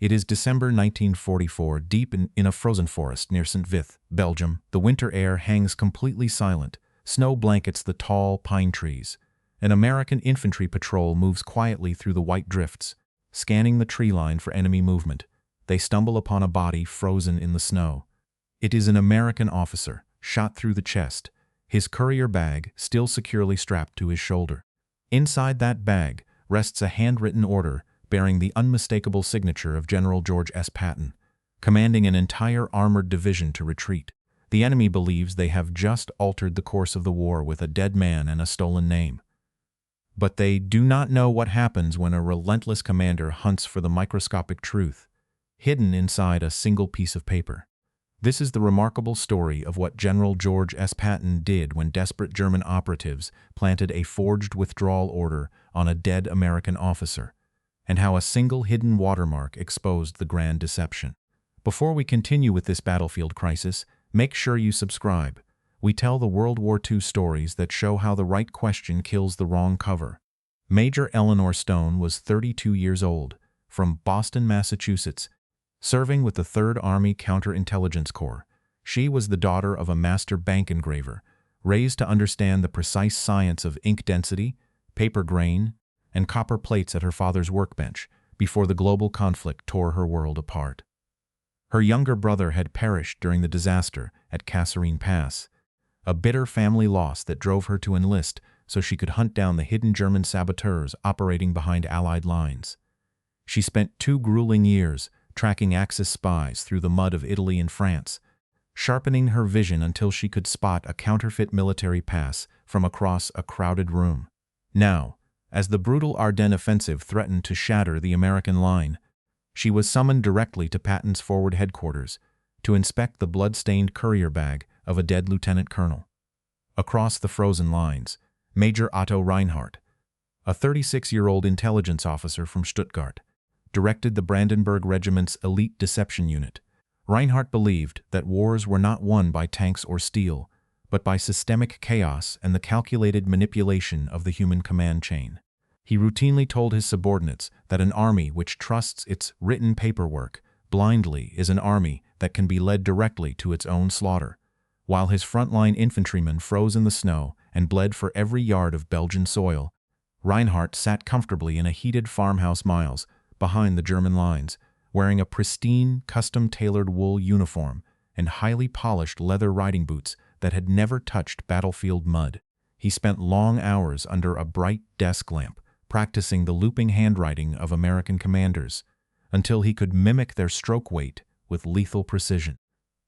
It is December 1944, deep in a frozen forest near Saint-Vith, Belgium. The winter air hangs completely silent. Snow blankets the tall pine trees. An American infantry patrol moves quietly through the white drifts, scanning the tree line for enemy movement. They stumble upon a body frozen in the snow. It is an American officer, shot through the chest, his courier bag still securely strapped to his shoulder. Inside that bag rests a handwritten order bearing the unmistakable signature of General George S. Patton, commanding an entire armored division to retreat. The enemy believes they have just altered the course of the war with a dead man and a stolen name. But they do not know what happens when a relentless commander hunts for the microscopic truth, hidden inside a single piece of paper. This is the remarkable story of what General George S. Patton did when desperate German operatives planted a forged withdrawal order on a dead American officer, and how a single hidden watermark exposed the grand deception. Before we continue with this battlefield crisis, make sure you subscribe. We tell the World War II stories that show how the right question kills the wrong cover. Major Eleanor Stone was 32 years old, from Boston, Massachusetts, serving with the 3rd Army Counterintelligence Corps. She was the daughter of a master bank engraver, raised to understand the precise science of ink density, paper grain, and copper plates at her father's workbench before the global conflict tore her world apart. Her younger brother had perished during the disaster at Kasserine Pass, a bitter family loss that drove her to enlist so she could hunt down the hidden German saboteurs operating behind Allied lines. She spent 2 grueling years tracking Axis spies through the mud of Italy and France, sharpening her vision until she could spot a counterfeit military pass from across a crowded room. Now, as the brutal Ardennes Offensive threatened to shatter the American line, she was summoned directly to Patton's forward headquarters to inspect the blood-stained courier bag of a dead lieutenant colonel. Across the frozen lines, Major Otto Reinhardt, a 36-year-old intelligence officer from Stuttgart, directed the Brandenburg Regiment's elite deception unit. Reinhardt believed that wars were not won by tanks or steel, but by systemic chaos and the calculated manipulation of the human command chain. He routinely told his subordinates that an army which trusts its written paperwork blindly is an army that can be led directly to its own slaughter. While his frontline infantrymen froze in the snow and bled for every yard of Belgian soil, Reinhardt sat comfortably in a heated farmhouse miles behind the German lines, wearing a pristine, custom-tailored wool uniform and highly polished leather riding boots that had never touched battlefield mud. He spent long hours under a bright desk lamp, practicing the looping handwriting of American commanders, until he could mimic their stroke weight with lethal precision.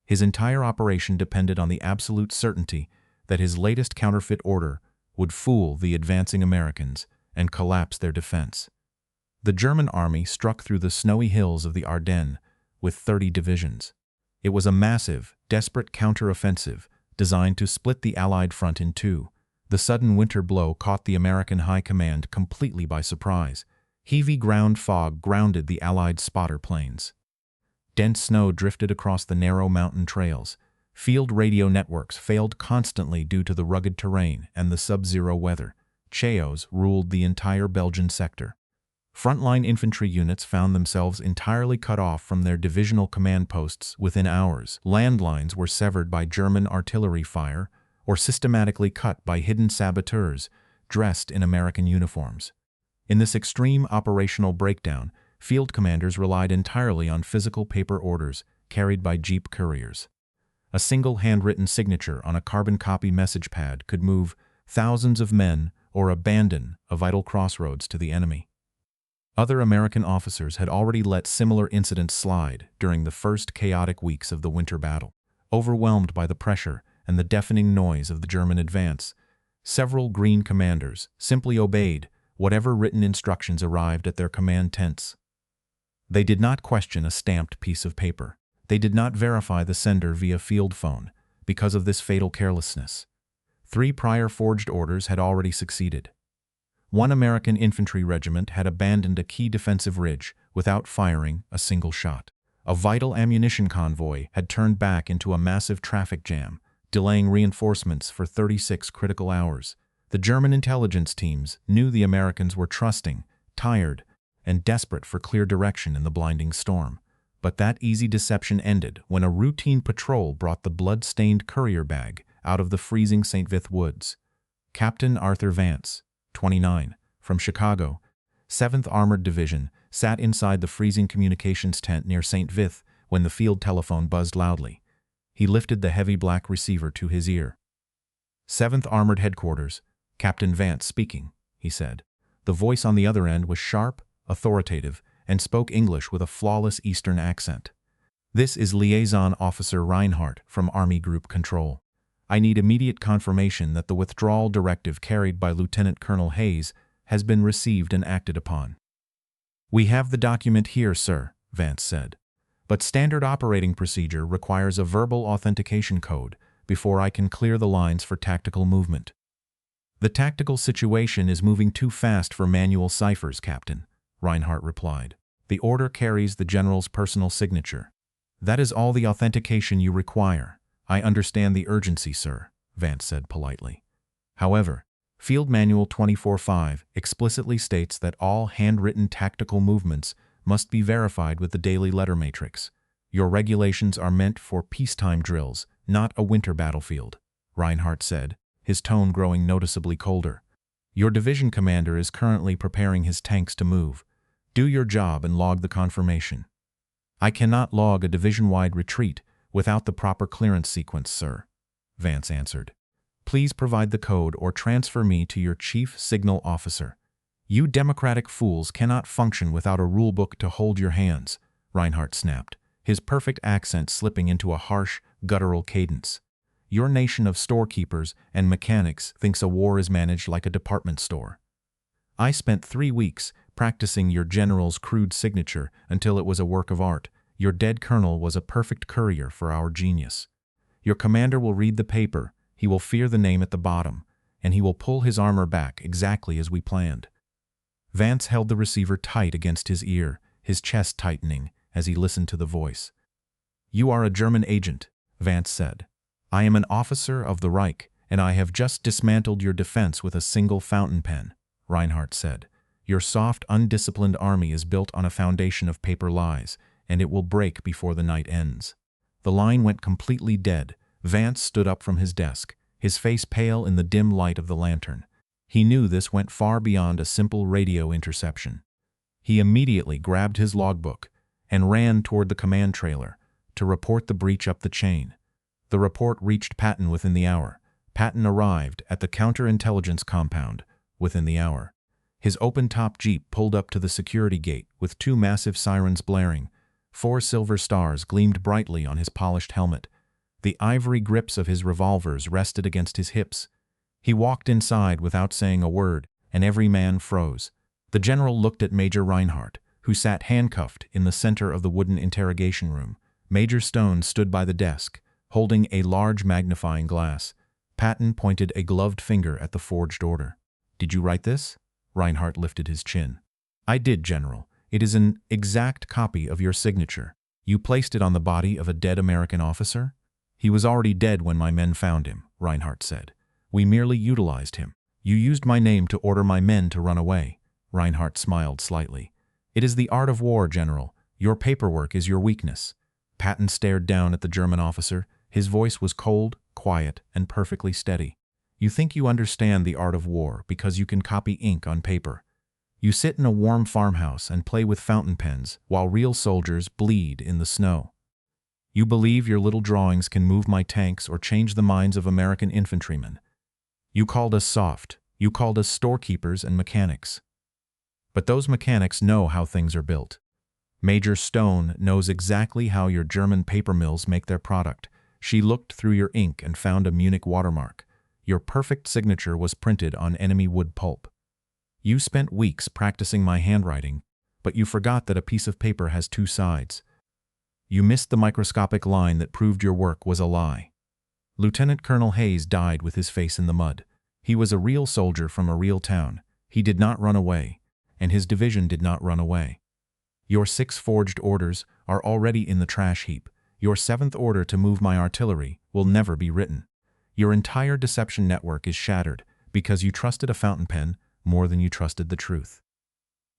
His entire operation depended on the absolute certainty that his latest counterfeit order would fool the advancing Americans and collapse their defense. The German army struck through the snowy hills of the Ardennes with 30 divisions. It was a massive, desperate counteroffensive designed to split the Allied front in two. The sudden winter blow caught the American high command completely by surprise. Heavy ground fog grounded the Allied spotter planes. Dense snow drifted across the narrow mountain trails. Field radio networks failed constantly due to the rugged terrain and the sub-zero weather. Chaos ruled the entire Belgian sector. Frontline infantry units found themselves entirely cut off from their divisional command posts within hours. Landlines were severed by German artillery fire or systematically cut by hidden saboteurs dressed in American uniforms. In this extreme operational breakdown, field commanders relied entirely on physical paper orders carried by jeep couriers. A single handwritten signature on a carbon copy message pad could move thousands of men or abandon a vital crossroads to the enemy. Other American officers had already let similar incidents slide during the first chaotic weeks of the winter battle. Overwhelmed by the pressure and the deafening noise of the German advance, several green commanders simply obeyed whatever written instructions arrived at their command tents. They did not question a stamped piece of paper. They did not verify the sender via field phone because of this fatal carelessness. 3 prior forged orders had already succeeded. One American infantry regiment had abandoned a key defensive ridge without firing a single shot. A vital ammunition convoy had turned back into a massive traffic jam, delaying reinforcements for 36 critical hours. The German intelligence teams knew the Americans were trusting, tired, and desperate for clear direction in the blinding storm. But that easy deception ended when a routine patrol brought the blood-stained courier bag out of the freezing St. Vith woods. Captain Arthur Vance, 29, from Chicago, 7th Armored Division, sat inside the freezing communications tent near St. Vith when the field telephone buzzed loudly. He lifted the heavy black receiver to his ear. 7th Armored Headquarters, Captain Vance speaking, he said. The voice on the other end was sharp, authoritative, and spoke English with a flawless Eastern accent. This is Liaison Officer Reinhardt from Army Group Control. I need immediate confirmation that the withdrawal directive carried by Lieutenant Colonel Hayes has been received and acted upon. We have the document here, sir, Vance said. But standard operating procedure requires a verbal authentication code before I can clear the lines for tactical movement. The tactical situation is moving too fast for manual ciphers, Captain, Reinhardt replied. The order carries the general's personal signature. That is all the authentication you require. I understand the urgency, sir, Vance said politely. However, Field Manual 24-5 explicitly states that all handwritten tactical movements must be verified with the daily letter matrix. Your regulations are meant for peacetime drills, not a winter battlefield, Reinhardt said, his tone growing noticeably colder. Your division commander is currently preparing his tanks to move. Do your job and log the confirmation. I cannot log a division-wide retreat without the proper clearance sequence, sir, Vance answered. Please provide the code or transfer me to your chief signal officer. You democratic fools cannot function without a rulebook to hold your hands, Reinhardt snapped, his perfect accent slipping into a harsh, guttural cadence. Your nation of storekeepers and mechanics thinks a war is managed like a department store. I spent 3 weeks practicing your general's crude signature until it was a work of art. Your dead colonel was a perfect courier for our genius. Your commander will read the paper, he will fear the name at the bottom, and he will pull his armor back exactly as we planned. Vance held the receiver tight against his ear, his chest tightening as he listened to the voice. You are a German agent, Vance said. I am an officer of the Reich, and I have just dismantled your defense with a single fountain pen, Reinhardt said. Your soft, undisciplined army is built on a foundation of paper lies, and it will break before the night ends. The line went completely dead. Vance stood up from his desk, his face pale in the dim light of the lantern. He knew this went far beyond a simple radio interception. He immediately grabbed his logbook and ran toward the command trailer to report the breach up the chain. The report reached Patton within the hour. Patton arrived at the counterintelligence compound within the hour. His open-top Jeep pulled up to the security gate with 2 massive sirens blaring. 4 silver stars gleamed brightly on his polished helmet. The ivory grips of his revolvers rested against his hips. He walked inside without saying a word, and every man froze. The general looked at Major Reinhardt, who sat handcuffed in the center of the wooden interrogation room. Major Stone stood by the desk, holding a large magnifying glass. Patton pointed a gloved finger at the forged order. Did you write this? Reinhardt lifted his chin. I did, General. It is an exact copy of your signature. You placed it on the body of a dead American officer? He was already dead when my men found him, Reinhardt said. We merely utilized him. You used my name to order my men to run away. Reinhardt smiled slightly. It is the art of war, General. Your paperwork is your weakness. Patton stared down at the German officer. His voice was cold, quiet, and perfectly steady. You think you understand the art of war because you can copy ink on paper. You sit in a warm farmhouse and play with fountain pens while real soldiers bleed in the snow. You believe your little drawings can move my tanks or change the minds of American infantrymen. You called us soft. You called us storekeepers and mechanics. But those mechanics know how things are built. Major Stone knows exactly how your German paper mills make their product. She looked through your ink and found a Munich watermark. Your perfect signature was printed on enemy wood pulp. You spent weeks practicing my handwriting, but you forgot that a piece of paper has 2 sides. You missed the microscopic line that proved your work was a lie. Lieutenant Colonel Hayes died with his face in the mud. He was a real soldier from a real town. He did not run away, and his division did not run away. Your 6 forged orders are already in the trash heap. Your 7th order to move my artillery will never be written. Your entire deception network is shattered because you trusted a fountain pen more than you trusted the truth.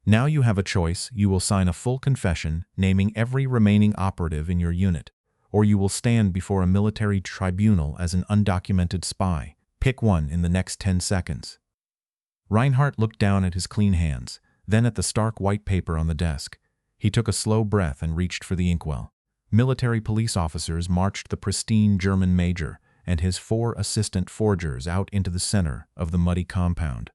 Now you have a choice: you will sign a full confession naming every remaining operative in your unit, or you will stand before a military tribunal as an undocumented spy. Pick one in the next 10 seconds. Reinhardt looked down at his clean hands, then at the stark white paper on the desk. He took a slow breath and reached for the inkwell. Military police officers marched the pristine German major and his 4 assistant forgers out into the center of the muddy compound.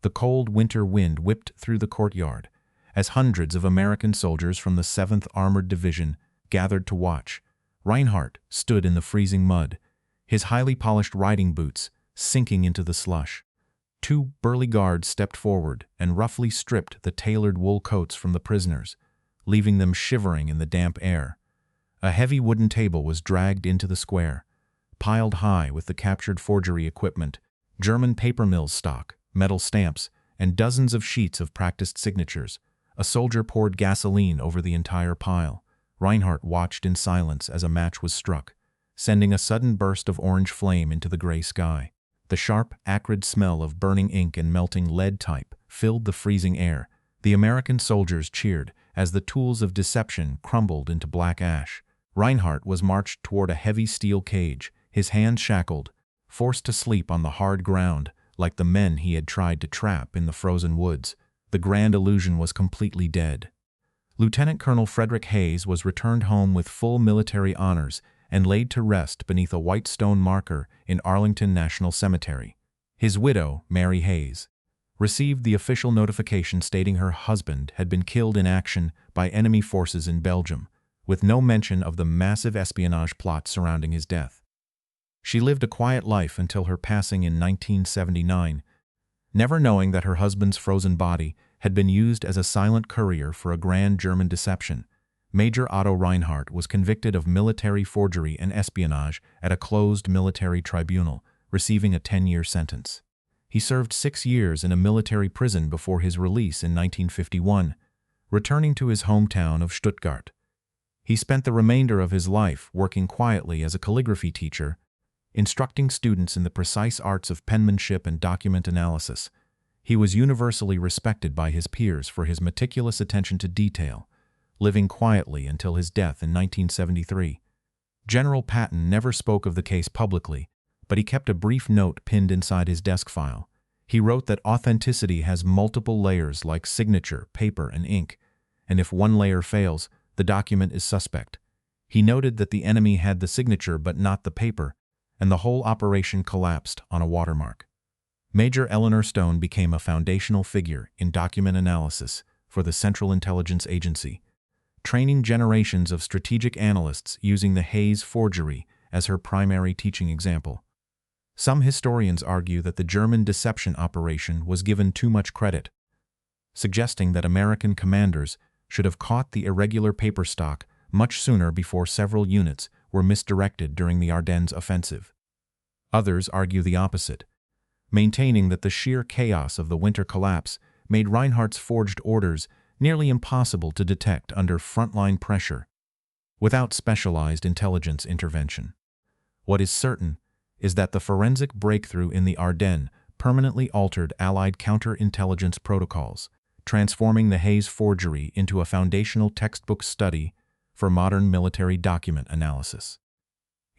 The cold winter wind whipped through the courtyard as hundreds of American soldiers from the 7th Armored Division gathered to watch. Reinhardt stood in the freezing mud, his highly polished riding boots sinking into the slush. 2 burly guards stepped forward and roughly stripped the tailored wool coats from the prisoners, leaving them shivering in the damp air. A heavy wooden table was dragged into the square, piled high with the captured forgery equipment, German paper mill stock, metal stamps, and dozens of sheets of practiced signatures. A soldier poured gasoline over the entire pile. Reinhardt watched in silence as a match was struck, sending a sudden burst of orange flame into the gray sky. The sharp, acrid smell of burning ink and melting lead type filled the freezing air. The American soldiers cheered as the tools of deception crumbled into black ash. Reinhardt was marched toward a heavy steel cage, his hands shackled, forced to sleep on the hard ground like the men he had tried to trap in the frozen woods. The grand illusion was completely dead. Lieutenant Colonel Frederick Hayes was returned home with full military honors and laid to rest beneath a white stone marker in Arlington National Cemetery. His widow, Mary Hayes, received the official notification stating her husband had been killed in action by enemy forces in Belgium, with no mention of the massive espionage plot surrounding his death. She lived a quiet life until her passing in 1979, never knowing that her husband's frozen body had been used as a silent courier for a grand German deception. Major Otto Reinhardt was convicted of military forgery and espionage at a closed military tribunal, receiving a 10-year sentence. He served 6 years in a military prison before his release in 1951, returning to his hometown of Stuttgart. He spent the remainder of his life working quietly as a calligraphy teacher, instructing students in the precise arts of penmanship and document analysis. He was universally respected by his peers for his meticulous attention to detail, living quietly until his death in 1973. General Patton never spoke of the case publicly, but he kept a brief note pinned inside his desk file. He wrote that authenticity has multiple layers like signature, paper, and ink, and if one layer fails, the document is suspect. He noted that the enemy had the signature but not the paper, and the whole operation collapsed on a watermark. Major Eleanor Stone became a foundational figure in document analysis for the Central Intelligence Agency, training generations of strategic analysts using the Hayes forgery as her primary teaching example. Some historians argue that the German deception operation was given too much credit, suggesting that American commanders should have caught the irregular paper stock much sooner before several units were misdirected during the Ardennes Offensive. Others argue the opposite, maintaining that the sheer chaos of the winter collapse made Reinhardt's forged orders nearly impossible to detect under frontline pressure without specialized intelligence intervention. What is certain is that the forensic breakthrough in the Ardennes permanently altered Allied counterintelligence protocols, transforming the Hayes forgery into a foundational textbook study for modern military document analysis.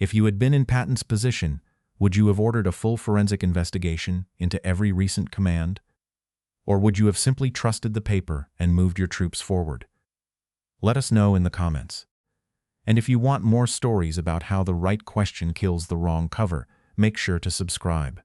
If you had been in Patton's position, would you have ordered a full forensic investigation into every recent command? Or would you have simply trusted the paper and moved your troops forward? Let us know in the comments. And if you want more stories about how the right question kills the wrong cover, make sure to subscribe.